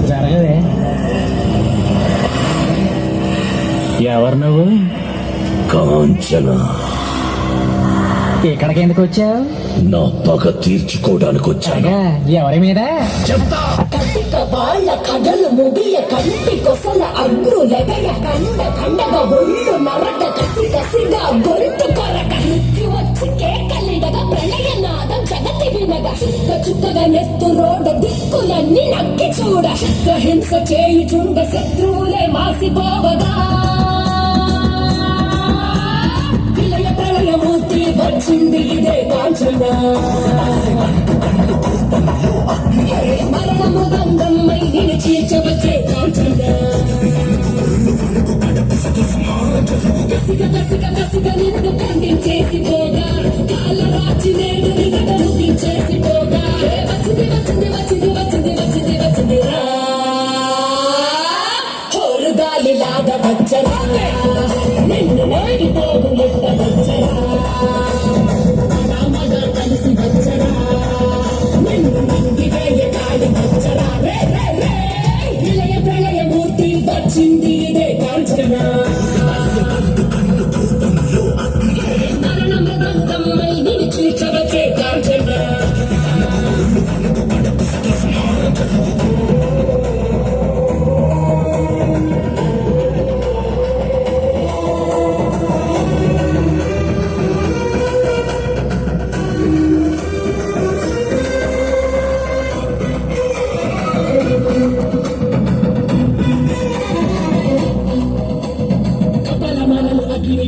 జరగదే. ఎవరు నువ్వు? కాంచన. ఇక్కడికి ఎందుకు వచ్చావు? నా పగ తీర్చుకోవడానికి వచ్చాను. ఎవరి మీద? చెప్తా. కటిక వాళ్ళ కథలు ముగియ కంటి కొసల అగ్రులెగయ కండ కండగ ఒళ్ళు నరక కసి కసిగా గొంతు కొరక నృత్తి వచ్చి కేకలిడగా ప్రళయనాదం జగతి వినగా చుక్క చుక్కగా నెత్తు రోడ దిక్కులన్నీ నక్కి చూడ చిత్త హింస చేయుచుండ శత్రువులే మాసిపోవగా విలయ ప్రళయమూర్తి వచ్చింది ఇదే కాంచన. మరణము దంగమ్మై నిలిచీర్చవచ్చే కాంచన. కసిగ కసిగ కసిగ నిన్ను ఖండించేసి పోగా కాలరాచి నేడు నిగడలు తీర్చేసి పోగా వచ్చింది వచ్చింది వచ్చింది వచ్చింది వచ్చింది వచ్చింది రా హోరు గాలిలాగా వచ్చరా నిన్ను నేడి పోగులెట్ట వచ్చరా రామగా కలిసి వచ్చరా విలయ ప్రళయమూర్తి వచ్చింది ఇదే కాంచన. మరణ మృదంగమ్మై నిలిచీర్చవచ్చే కాంచన.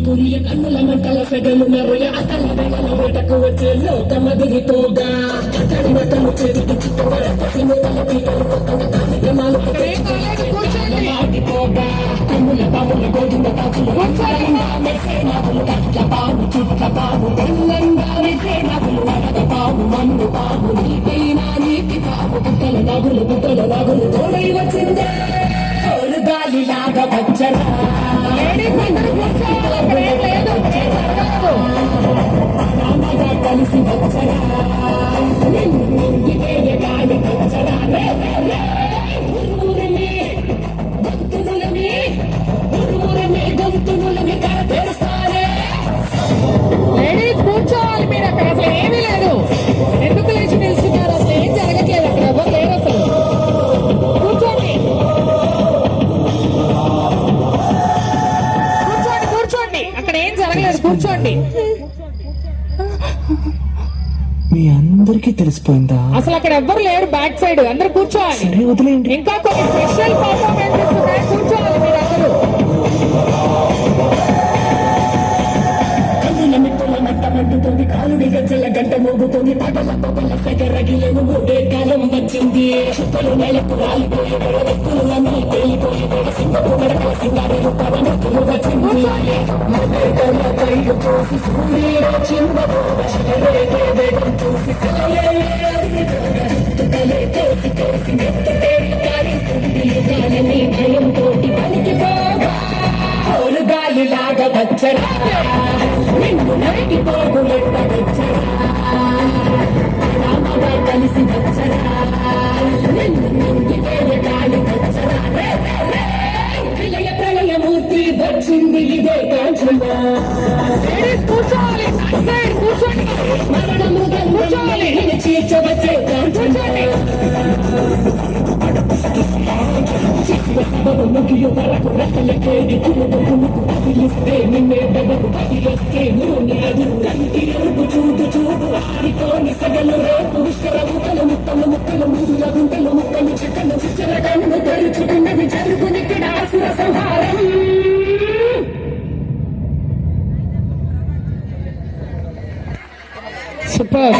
కురియ కన్నుల మంటల సెగలు మెరుయ అతల వెగల వేటకు వచ్చే లోకమదిరితోగా కడిమతలు చేతికి చిట్టుగల పసిమూతల పీటలు కొత్తగా కార్యక్రమాలు మాటిపోగా కన్నుల పాముల గోధుమ కాకులు మెసే నాగులు కట్ల పాము చుట్ల పాము తెల్లంగా మెసే నాగులు వరద పాము మన్ను పాము నీకైనా నీటి పాము బుట్టల నాగులు తోడై వచ్చిందే గాలిలాగా వచ్చరా రామగా కలిసి వచ్చరా గాలి వచ్చరా గొంతునులమి గొంతునులమి కర తెరుస్తారే. లేడీస్ కూర్చోవాలి మీరు అక్కడ. అసలు ఏమీ లేదు. ఎందుకు లేచి నిలుస్తున్నారు? అసలు ఏం జరగట్లేదు అక్కడ. ఎవరు లేరు అసలు. కూర్చోండి కూర్చోండి కూర్చోండి. అక్కడ ఏం జరగలేదు. కూర్చోండి. మీ అందరికీ తెలిసిపోయిందా? అసలు అక్కడ ఎవ్వరు లేరు. బ్యాక్ సైడ్ అందరు కూర్చోవాలి. సరే వదిలేయండి. ఇంకా కొన్ని స్పెషల్ పర్ఫార్మెన్సెస్ ఉన్నాయి. కూర్చోవాలి మీరు అందరూ. మంటుతుంది కాలుడి గజ్జల గంట మోగుతుంది పగల పగల సెగరగిలేను మూడే కాలం వచ్చింది. చుక్కలు నెలకు రాలిపోయి వ్యక్తులన్నీ పేలిపోయి సింగపు గడప సింగారి రూపములు వచ్చింది. కైలు చూసి సూర్యుడు చిన్నవేగం చూసి చుట్టుకలే కోసి కోసి నెత్తుని భయం తోటి పనికి పోగా గాలిలాగా వచ్చరా నిన్ను నరికి పోగులెట్ట వచ్చరా రామగా కలిసి వచ్చరా నిన్ను నింగిపోయే గాలి వచ్చరా విలయ ప్రళయమూర్తి వచ్చింది ఇదే కాంచన. కూర్చోవాలి. కూర్చోండి. మరణ మృగంగాలి నిలిచీర్చవచ్చే కాంచన. ముగియ వరకు రెక్కలకేది కునుకు పగిలిస్తే నిన్నే బెదకు పగిలిస్తే నూనె అదురు కంటి ఎరుపు చూడు చూడు ఆరిపోని సగలు రేపు విశ్వరముకలు ముక్కలు ముక్కలు మూడుల గుంటలు ముక్కలు చెక్కలు చిచ్చర కన్ను తెరుచుకున్నది జరుగునిక్కడ అసుర సంహారం. సూపర్.